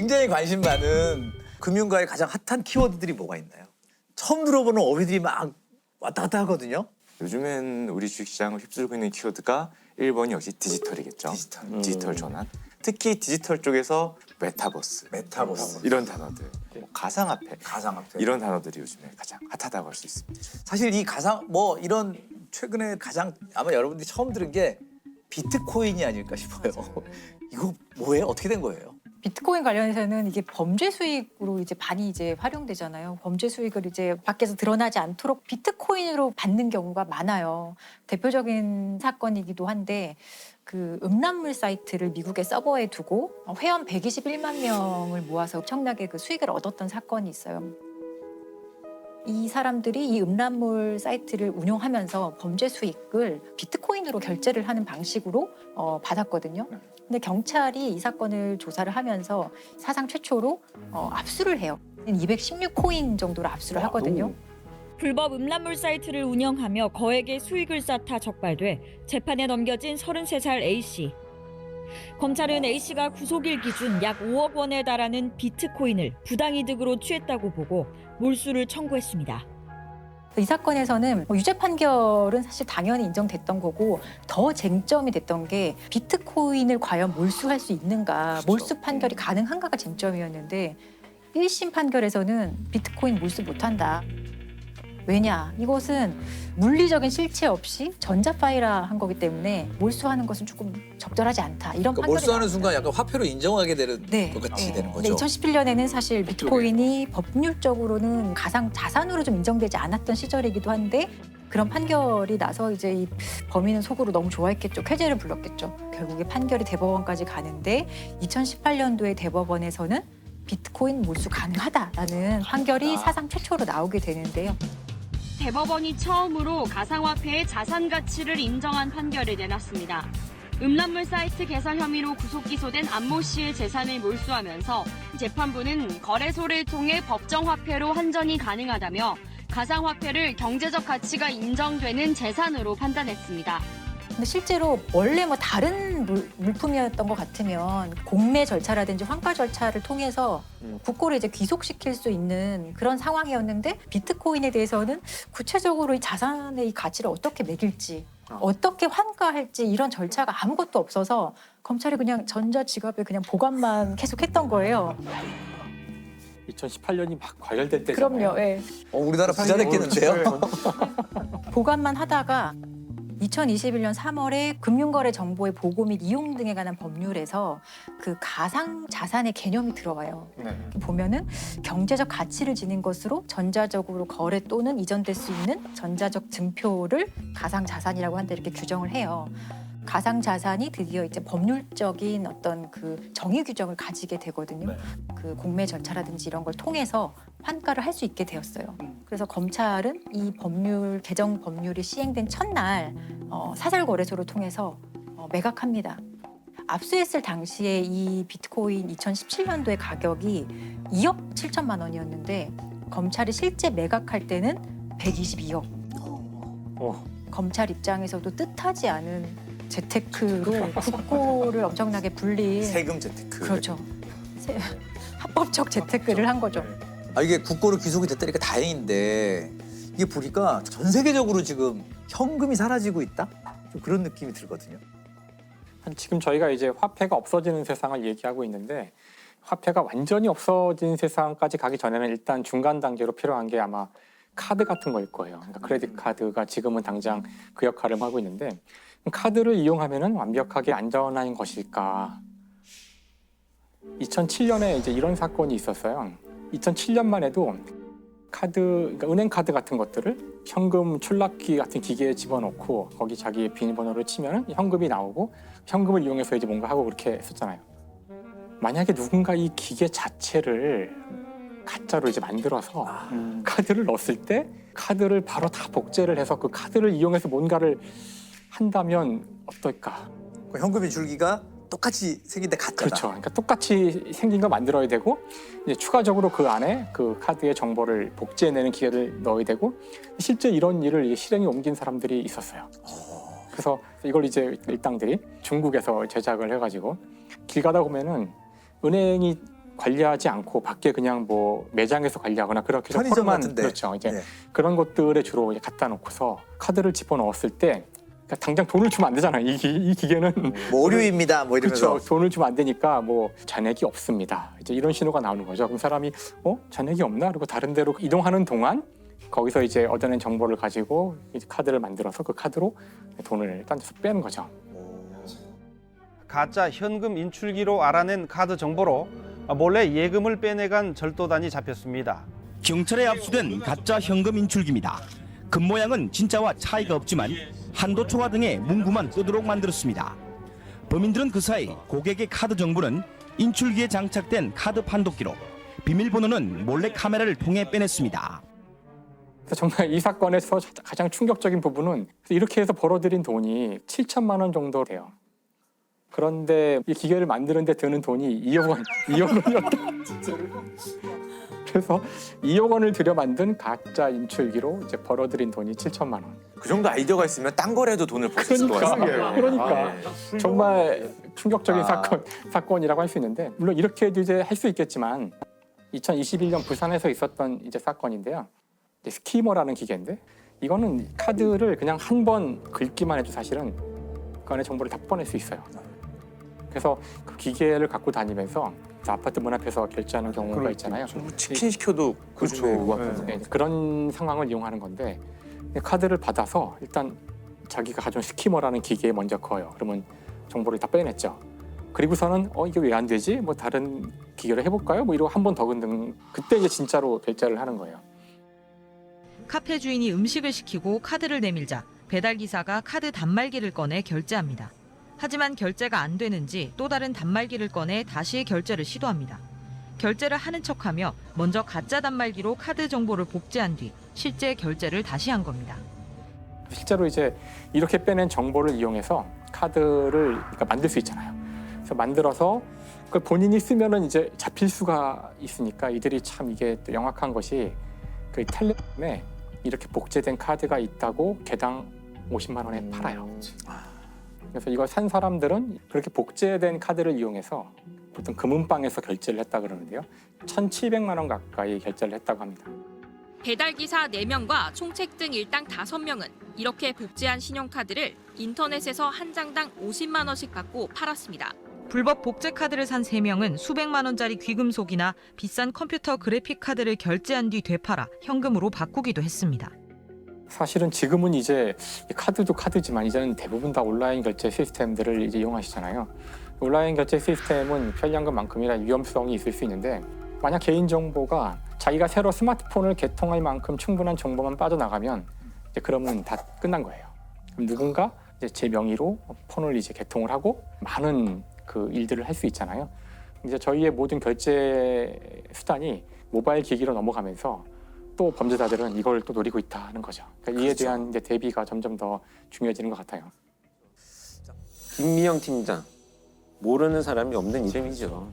굉장히 관심 많은 금융가의 가장 핫한 키워드들이 뭐가 있나요? 처음 들어보는 어휘들이 막 왔다 갔다 하거든요. 요즘엔 우리 주식시장을 휩쓸고 있는 키워드가 1번이 역시 디지털이겠죠. 디지털 전환. 특히 디지털 쪽에서 메타버스 이런 단어들, 뭐 가상화폐 이런 단어들이 요즘에 가장 핫하다고 할 수 있습니다. 사실 이 가상 뭐 이런 최근에 가장 아마 여러분들이 처음 들은 게 비트코인이 아닐까 싶어요. 이거 뭐예요? 어떻게 된 거예요? 비트코인 관련해서는 이게 범죄 수익으로 이제 많이 이제 활용되잖아요. 범죄 수익을 이제 밖에서 드러나지 않도록 비트코인으로 받는 경우가 많아요. 대표적인 사건이기도 한데 그 음란물 사이트를 미국의 서버에 두고 회원 121만 명을 모아서 엄청나게 그 수익을 얻었던 사건이 있어요. 이 사람들이 이 음란물 사이트를 운영하면서 범죄 수익을 비트코인으로 결제를 하는 방식으로 받았거든요. 근데 경찰이 이 사건을 조사를 하면서 사상 최초로 압수를 해요. 216코인 정도로 압수를 하거든요. 불법 음란물 사이트를 운영하며 거액의 수익을 쌓다 적발돼 재판에 넘겨진 33살 A씨. 검찰은 A씨가 구속일 기준 약 5억 원에 달하는 비트코인을 부당이득으로 취했다고 보고 몰수를 청구했습니다. 이 사건에서는 유죄 판결은 사실 당연히 인정됐던 거고 더 쟁점이 됐던 게 비트코인을 과연 몰수할 수 있는가, 몰수 판결이 가능한가가 쟁점이었는데 1심 판결에서는 비트코인 몰수 못한다. 왜냐? 이것은 물리적인 실체 없이 전자파이라한 거기 때문에 몰수하는 것은 조금 적절하지 않다. 이런 그러니까 판결이 몰수하는 나왔어요. 순간 약간 화폐로 인정하게 되는 네. 것 같이 되는 근데 거죠. 2017년에는 사실 비트코인이 법률적으로는 가상 자산으로 좀 인정되지 않았던 시절이기도 한데 그런 판결이 나서 이제 이 범인은 속으로 너무 좋아했겠죠. 쾌재를 불렀겠죠. 결국에 판결이 대법원까지 가는데 2018년도에 대법원에서는 비트코인 몰수 가능하다라는 판결이 사상 최초로 나오게 되는데요. 대법원이 처음으로 가상화폐의 자산 가치를 인정한 판결을 내놨습니다. 음란물 사이트 개설 혐의로 구속 기소된 안모 씨의 재산을 몰수하면서 재판부는 거래소를 통해 법정 화폐로 환전이 가능하다며 가상화폐를 경제적 가치가 인정되는 재산으로 판단했습니다. 근데 실제로 원래 뭐 다른 물품이었던 것 같으면 공매 절차라든지 환가 절차를 통해서 국고를 이제 귀속시킬 수 있는 그런 상황이었는데 비트코인에 대해서는 구체적으로 이 자산의 이 가치를 어떻게 매길지 어떻게 환가할지 이런 절차가 아무것도 없어서 검찰이 그냥 전자지갑에 그냥 보관만 계속했던 거예요. 2018년이 막 과열될 때잖아요. 그럼요. 예. 우리나라 부자 됐겠는데요? 보관만 하다가 2021년 3월에 금융거래 정보의 보고 및 이용 등에 관한 법률에서 그 가상 자산의 개념이 들어와요. 네. 보면은 경제적 가치를 지닌 것으로 전자적으로 거래 또는 이전될 수 있는 전자적 증표를 가상 자산이라고 한다 이렇게 규정을 해요. 가상 자산이 드디어 이제 법률적인 어떤 그 정의 규정을 가지게 되거든요. 네. 그 공매 절차라든지 이런 걸 통해서 환가를 할 수 있게 되었어요. 그래서 검찰은 이 법률 개정 법률이 시행된 첫날 사설거래소를 통해서 매각합니다. 압수했을 당시에 이 비트코인 2017년도의 가격이 2억 7천만 원이었는데 검찰이 실제 매각할 때는 122억. 검찰 입장에서도 뜻하지 않은 재테크로 국고를 엄청나게 불린 세금 재테크. 그렇죠. 합법적 재테크를 한 거죠. 이게 국고로 귀속이 됐다니까 다행인데 이게 보니까 전 세계적으로 지금 현금이 사라지고 있다? 좀 그런 느낌이 들거든요. 지금 저희가 이제 화폐가 없어지는 세상을 얘기하고 있는데 화폐가 완전히 없어진 세상까지 가기 전에는 일단 중간 단계로 필요한 게 아마 카드 같은 거일 거예요. 그러니까 크레딧 카드가 지금은 당장 그 역할을 하고 있는데 카드를 이용하면은 완벽하게 안전한 것일까? 2007년에 이제 이런 사건이 있었어요. 2007년만 해도 카드, 그러니까 은행 카드 같은 것들을 현금 출납기 같은 기계에 집어넣고 거기 자기의 비밀번호를 치면은 현금이 나오고 현금을 이용해서 이제 뭔가 하고 그렇게 했었잖아요. 만약에 누군가 이 기계 자체를 가짜로 이제 만들어서 카드를 넣었을 때 카드를 바로 다 복제를 해서 그 카드를 이용해서 뭔가를 한다면 어떨까? 그 현금의 줄기가 똑같이 생긴데 가짜다. 그렇죠. 그러니까 똑같이 생긴 거 만들어야 되고 이제 추가적으로 그 안에 그 카드의 정보를 복제해내는 기계를 넣어야 되고 실제 이런 일을 실행에 옮긴 사람들이 있었어요. 그래서 이걸 이제 일당들이 중국에서 제작을 해가지고 길 가다 보면은 은행이 관리하지 않고 밖에 그냥 뭐 매장에서 관리하거나 그렇게 해서 편의점 포로만 같은데. 그렇죠. 이제 네. 그런 것들에 주로 이제 갖다 놓고서 카드를 집어넣었을 때 그러니까 당장 돈을 주면 안 되잖아요. 이 기계는 뭐 오류입니다. 뭐 이러면서. 그렇죠. 돈을 주면 안 되니까 뭐 잔액이 없습니다. 이제 이런 신호가 나오는 거죠. 그럼 사람이 잔액이 없나? 그리고 다른 데로 이동하는 동안 거기서 이제 얻어낸 정보를 가지고 이제 카드를 만들어서 그 카드로 돈을 딴 데서 빼는 거죠. 가짜 현금 인출기로 알아낸 카드 정보로 몰래 예금을 빼내간 절도단이 잡혔습니다. 경찰에 압수된 가짜 현금 인출기입니다. 금 모양은 진짜와 차이가 없지만 한도 초과 등의 문구만 뜨도록 만들었습니다. 범인들은 그 사이 고객의 카드 정보는 인출기에 장착된 카드 판독기로 비밀번호는 몰래 카메라를 통해 빼냈습니다. 그래서 정말 이 사건에서 가장 충격적인 부분은 이렇게 해서 벌어들인 돈이 7천만 원 정도 돼요. 그런데 이 기계를 만드는 데 드는 돈이 2억 원, 2억 원이었다. 그래서 2억 원을 들여 만든 가짜 인출기로 이제 벌어들인 돈이 7천만 원. 그 정도 아이디어가 있으면 딴 거라도 돈을 벌 수 있을 것 같아요. 그러니까 정말 충격적인 사건이라고 할 수 있는데 물론 이렇게도 이제 할 수 있겠지만 2021년 부산에서 있었던 이제 사건인데요. 이제 스키머라는 기계인데 이거는 카드를 그냥 한 번 긁기만 해도 사실은 그 안에 정보를 다 꺼낼 수 있어요. 그래서 그 기계를 갖고 다니면서 아파트 문 앞에서 결제하는 경우가 있잖아요. 치킨 시켜도 그렇죠. 네, 그런 상황을 이용하는 건데 카드를 받아서 일단 자기가 가져온 스키머라는 기계에 먼저 거요. 그러면 정보를 다 빼냈죠. 그리고서는 이게 왜 안 되지? 뭐 다른 기계로 해볼까요? 뭐 이러고 한 번 더 긁는 그때 이제 진짜로 결제를 하는 거예요. 카페 주인이 음식을 시키고 카드를 내밀자 배달 기사가 카드 단말기를 꺼내 결제합니다. 하지만 결제가 안 되는지 또 다른 단말기를 꺼내 다시 결제를 시도합니다. 결제를 하는 척하며 먼저 가짜 단말기로 카드 정보를 복제한 뒤 실제 결제를 다시 한 겁니다. 실제로 이제 이렇게 빼낸 정보를 이용해서 카드를 그러니까 만들 수 있잖아요. 그래서 만들어서 그걸 본인이 쓰면은 이제 잡힐 수가 있으니까 이들이 참 이게 또 영악한 것이 그 텔레그램에 이렇게 복제된 카드가 있다고 개당 50만 원에 팔아요. 그래서 이걸 산 사람들은 그렇게 복제된 카드를 이용해서 보통 금은방에서 결제를 했다 그러는데요. 1,700만 원 가까이 결제를 했다고 합니다. 배달기사 4명과 총책 등 일당 5명은 이렇게 복제한 신용카드를 인터넷에서 한 장당 50만 원씩 받고 팔았습니다. 불법 복제 카드를 산 3명은 수백만 원짜리 귀금속이나 비싼 컴퓨터 그래픽 카드를 결제한 뒤 되팔아 현금으로 바꾸기도 했습니다. 사실은 지금은 이제 카드도 카드지만 이제는 대부분 다 온라인 결제 시스템들을 이제 이용하시잖아요. 온라인 결제 시스템은 편리한 것만큼이나 위험성이 있을 수 있는데 만약 개인정보가 자기가 새로 스마트폰을 개통할 만큼 충분한 정보만 빠져나가면 이제 그러면 다 끝난 거예요. 그럼 누군가 이제 제 명의로 폰을 이제 개통을 하고 많은 그 일들을 할 수 있잖아요. 이제 저희의 모든 결제 수단이 모바일 기기로 넘어가면서 또 범죄자들은 이걸 또 노리고 있다는 거죠. 그러니까 이에 대한 이제 대비가 점점 더 중요해지는 것 같아요. 김미영 팀장, 모르는 사람이 없는 이름이죠.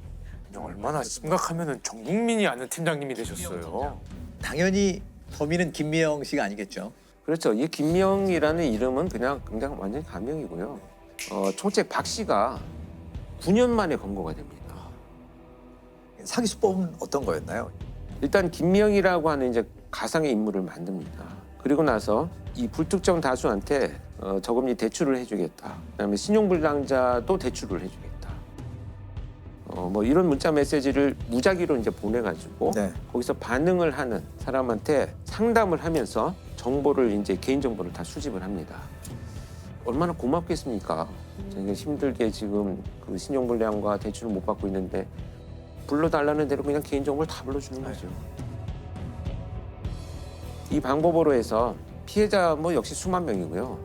얼마나 심각하면은 전 국민이 아는 팀장님이 되셨어요. 당연히 범인은 김미영 씨가 아니겠죠. 그렇죠. 이 김미영이라는 이름은 그냥 완전히 가명이고요. 총책 박 씨가 9년 만에 검거가 됩니다. 사기 수법은 어떤 거였나요? 일단 김미영이라고 하는 이제 가상의 인물을 만듭니다. 그리고 나서 이 불특정 다수한테 저금리 대출을 해주겠다. 그다음에 신용불량자도 대출을 해주겠다. 뭐 이런 문자 메시지를 무작위로 이제 보내가지고 거기서 반응을 하는 사람한테 상담을 하면서 정보를 이제 개인 정보를 다 수집을 합니다. 얼마나 고맙겠습니까? 저희가 힘들게 지금 그 신용불량과 대출을 못 받고 있는데 불러달라는 대로 그냥 개인 정보를 다 불러주는 거죠. 이 방법으로 해서 피해자 뭐 역시 수만 명이고요.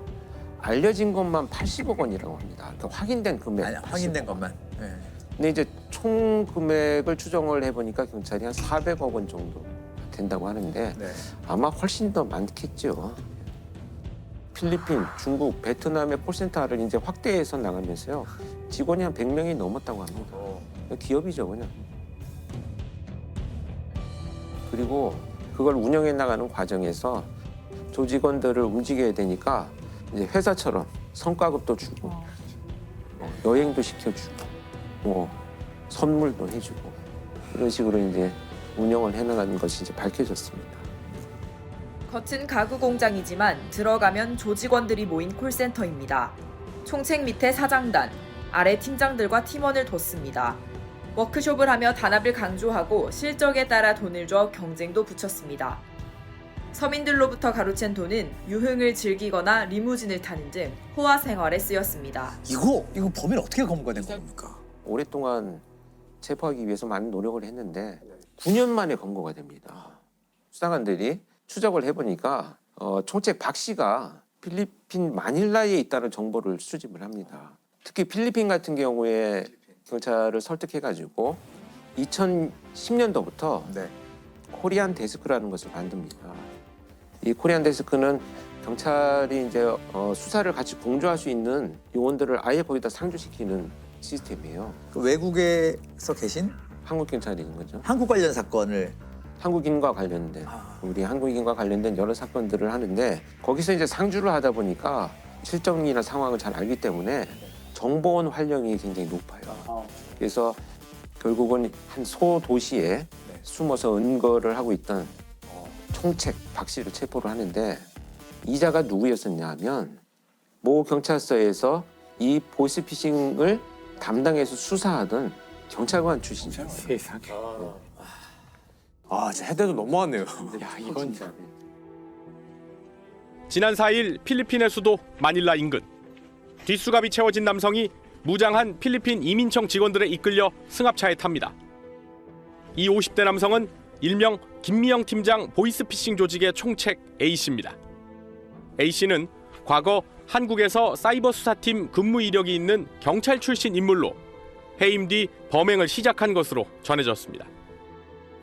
알려진 것만 80억 원이라고 합니다. 그러니까 확인된 금액. 확인된 것만. 네. 근데 이제 총 금액을 추정을 해보니까 경찰이 한 400억 원 정도 된다고 하는데 아마 훨씬 더 많겠죠. 필리핀, 중국, 베트남의 콜센터를 이제 확대해서 나가면서요. 직원이 한 100명이 넘었다고 합니다. 기업이죠, 그냥. 그리고 그걸 운영해 나가는 과정에서 조직원들을 움직여야 되니까 이제 회사처럼 성과급도 주고 여행도 시켜주고 선물도 해주고 그런 식으로 이제 운영을 해나가는 것이 이제 밝혀졌습니다. 겉은 가구 공장이지만 들어가면 조직원들이 모인 콜센터입니다. 총책 밑에 사장단, 아래 팀장들과 팀원을 뒀습니다. 워크숍을 하며 단합을 강조하고 실적에 따라 돈을 줘 경쟁도 붙였습니다. 서민들로부터 가로챈 돈은 유흥을 즐기거나 리무진을 타는 등 호화 생활에 쓰였습니다. 이거 범인 어떻게 검거된 겁니까? 오랫동안 체포하기 위해서 많은 노력을 했는데 9년 만에 검거가 됩니다. 수사관들이 추적을 해보니까 총책 박 씨가 필리핀 마닐라에 있다는 정보를 수집을 합니다. 특히 필리핀 같은 경우에 경찰을 설득해가지고 2010년도부터 코리안 데스크라는 것을 만듭니다. 이 코리안 데스크는 경찰이 이제 수사를 같이 공조할 수 있는 요원들을 아예 거기다 상주시키는 시스템이에요. 그 외국에서 계신 한국 경찰인 거죠. 한국 관련 사건을 한국인과 관련된 우리 한국인과 관련된 여러 사건들을 하는데 거기서 이제 상주를 하다 보니까 실정이나 상황을 잘 알기 때문에 정보원 활용이 굉장히 높아요. 그래서 결국은 한 소도시에 숨어서 은거를 하고 있던 총책 박 씨를 체포를 하는데 이자가 누구였었냐 하면 모 경찰서에서 이 보이스피싱을 담당해서 수사하던 경찰관 출신이에요. 세상에. 진짜 해대도 너무하네요. 야, 이건 지난 4일 필리핀의 수도 마닐라 인근. 뒷수갑이 채워진 남성이 무장한 필리핀 이민청 직원들에 이끌려 승합차에 탑니다. 이 50대 남성은 일명 김미영 팀장 보이스피싱 조직의 총책 A씨입니다. A씨는 과거 한국에서 사이버 수사팀 근무 이력이 있는 경찰 출신 인물로 해임 뒤 범행을 시작한 것으로 전해졌습니다.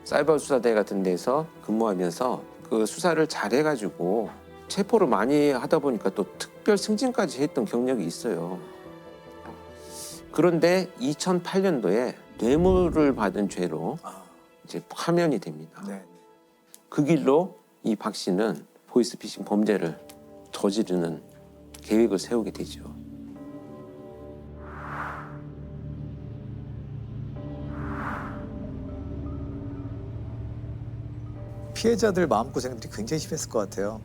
사이버 수사대 같은 데서 근무하면서 그 수사를 잘해가지고 체포를 많이 하다 보니까 또 특별 승진까지 했던 경력이 있어요. 그런데 2008년도에 뇌물을 받은 죄로 이제 파면이 됩니다. 그 길로 이 박 씨는 보이스피싱 범죄를 저지르는 계획을 세우게 되죠. 피해자들 마음고생들이 굉장히 심했을 것 같아요.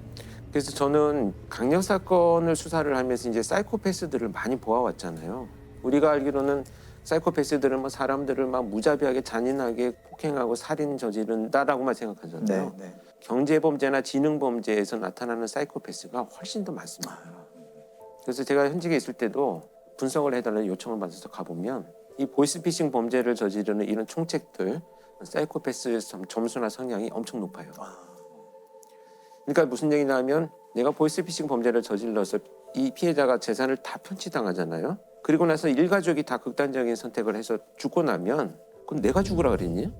그래서 저는 강력 사건을 수사를 하면서 이제 사이코패스들을 많이 보아왔잖아요. 우리가 알기로는 사이코패스들은 뭐 사람들을 막 무자비하게 잔인하게 폭행하고 살인 저지른다라고만 생각하잖아요. 경제범죄나 지능범죄에서 나타나는 사이코패스가 훨씬 더 많습니다. 그래서 제가 현직에 있을 때도 분석을 해달라는 요청을 받아서 가보면 이 보이스피싱 범죄를 저지르는 이런 총책들 사이코패스 점수나 성향이 엄청 높아요. 그러니까 무슨 얘기냐면 내가 보이스피싱 범죄를 저질러서 이 피해자가 재산을 다 편취당하잖아요. 그리고 나서 일가족이 다 극단적인 선택을 해서 죽고 나면 그건 내가 죽으라 그랬니?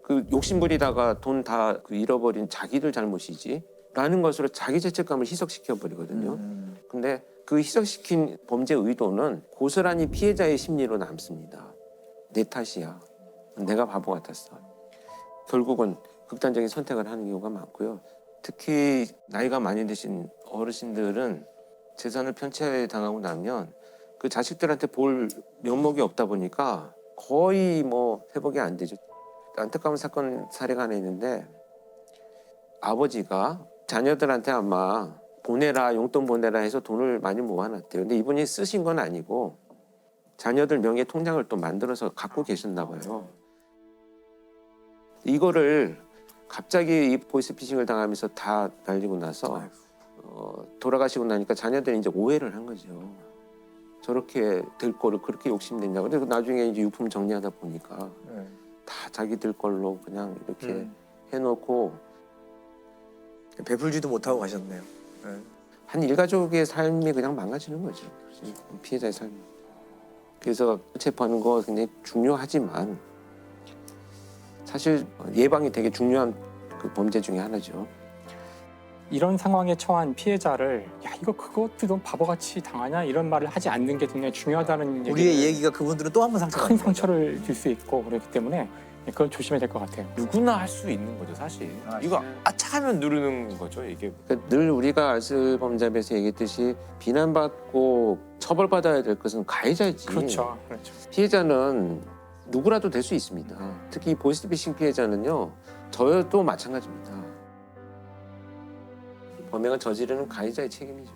그 욕심부리다가 돈 다 잃어버린 자기들 잘못이지 라는 것으로 자기 죄책감을 희석시켜 버리거든요. 근데 그 희석시킨 범죄 의도는 고스란히 피해자의 심리로 남습니다. 내 탓이야. 내가 바보 같았어. 결국은 극단적인 선택을 하는 경우가 많고요. 특히 나이가 많이 드신 어르신들은 재산을 편취당하고 나면 그 자식들한테 볼 면목이 없다 보니까 거의 뭐 회복이 안 되죠. 안타까운 사건 사례가 하나 있는데 아버지가 자녀들한테 아마 보내라, 용돈 보내라 해서 돈을 많이 모아놨대요. 근데 이분이 쓰신 건 아니고 자녀들 명의 통장을 또 만들어서 갖고 계셨나 봐요. 이거를 갑자기 이 보이스피싱을 당하면서 다 날리고 나서 돌아가시고 나니까 자녀들이 이제 오해를 한 거죠. 저렇게 될 거를 그렇게 욕심냈냐고. 근데 나중에 이제 유품 정리하다 보니까 다 자기들 걸로 그냥 이렇게 해놓고 베풀지도 못하고 가셨네요. 한 일가족의 삶이 그냥 망가지는 거죠. 피해자의 삶이. 그래서 체포하는 거 굉장히 중요하지만 사실 예방이 되게 중요한 그 범죄 중에 하나죠. 이런 상황에 처한 피해자를 야 이거 그것도 좀 바보같이 당하냐 이런 말을 하지 않는 게 굉장히 중요하다는 우리의 얘기가 그분들은 또 한 번 큰 상처를 줄 수 있고 그렇기 때문에 그건 조심해야 될 것 같아요. 누구나 할 수 있는 거죠, 사실. 이거 아차하면 누르는 거죠, 이게. 그러니까 늘 우리가 알쓸범잡에서 얘기했듯이 비난받고 처벌받아야 될 것은 가해자지. 그렇죠. 피해자는 누구라도 될 수 있습니다. 특히 보이스피싱 피해자는요. 저도 마찬가지입니다. 범행을 저지르는 가해자의 책임이죠.